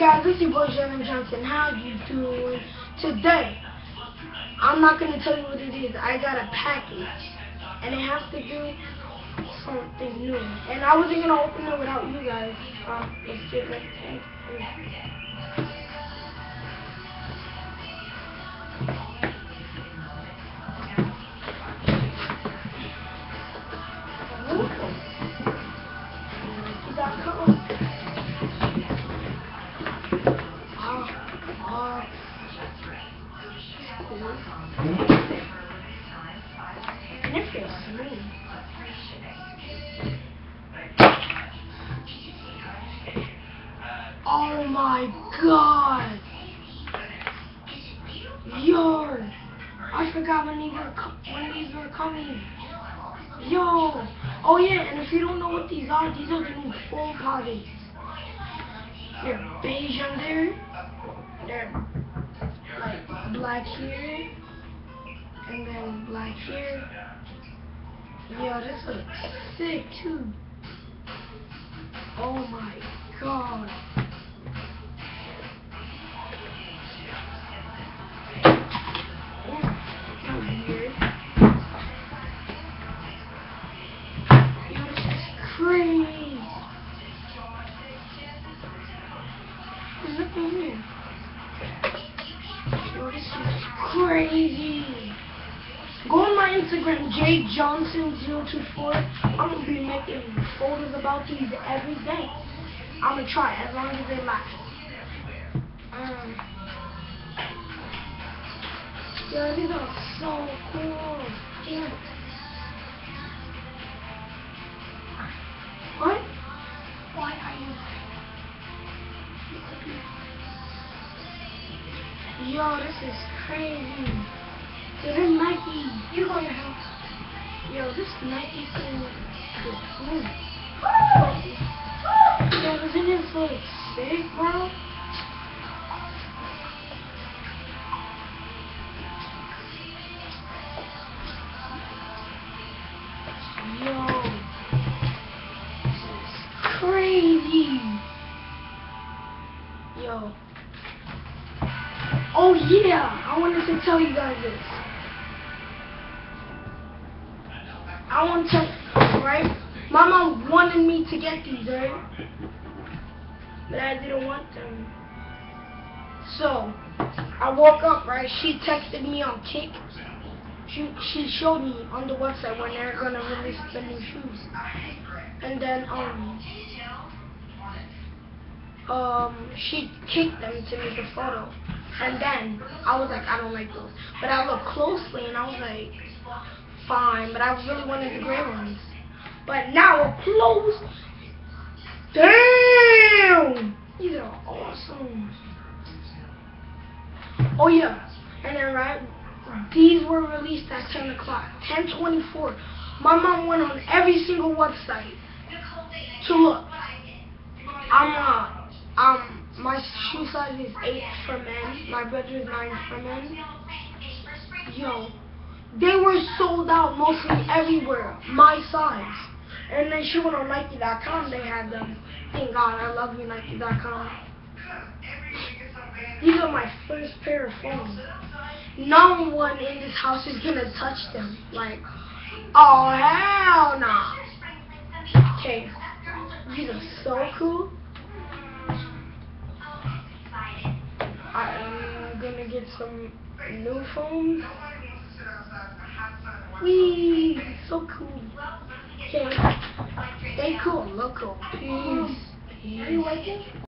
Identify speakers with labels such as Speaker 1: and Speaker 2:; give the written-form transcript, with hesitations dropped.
Speaker 1: guys, this is your boy Shannon Johnson. How you doing today? I'm not gonna tell you what it is. I got a package, and it has to do something new. And I wasn't gonna open it without you guys. Let's do it like that. Oh my god! Yo! I forgot when these were coming. Yo! Oh yeah, and if you don't know what these are the new foam pockets. They're beige on there. They're like black here. And then black here. Yo, this looks sick too. Oh my god. Weird. Yo, this is crazy. Look at here. Yo, this is crazy. Go on my Instagram, jjohnson024. I'm gonna be making photos about these every day. I'm gonna try as long as they last. Yeah, these are so cool. Damn. What? Why are you? Yo, this is crazy. Yo, this Nike. You go to your house. Yo, this Nike thing is cool. Yo, doesn't this look sick, bro? Yo, this is crazy. Yo. Oh yeah, I wanted to tell you guys this. I want to tell, right? My mom wanted me to get these, right? But I didn't want them. So, I woke up, right? She texted me on Kick. She showed me on the website when they're gonna release the new shoes. And then, she kicked them to me, the photo. And then, I was like, I don't like those. But I looked closely and I was like, fine, but I really wanted the gray ones. But now up close, damn, these are awesome. Oh yeah, and then right, these were released at 10 o'clock, 10:24. My mom went on every single website to look. My shoe size is 8 for men. My brother is 9 for men. Yo. They were sold out mostly everywhere, my size. And then she went on Nike.com, they had them. Thank God, I love you, Nike.com. These are my first pair of phones. No one in this house is gonna touch them. Like, oh hell nah. Okay, these are so cool. I'm gonna get some new phones. Wee, so cool. Okay, stay cool, look cool. Peace. Are you liking?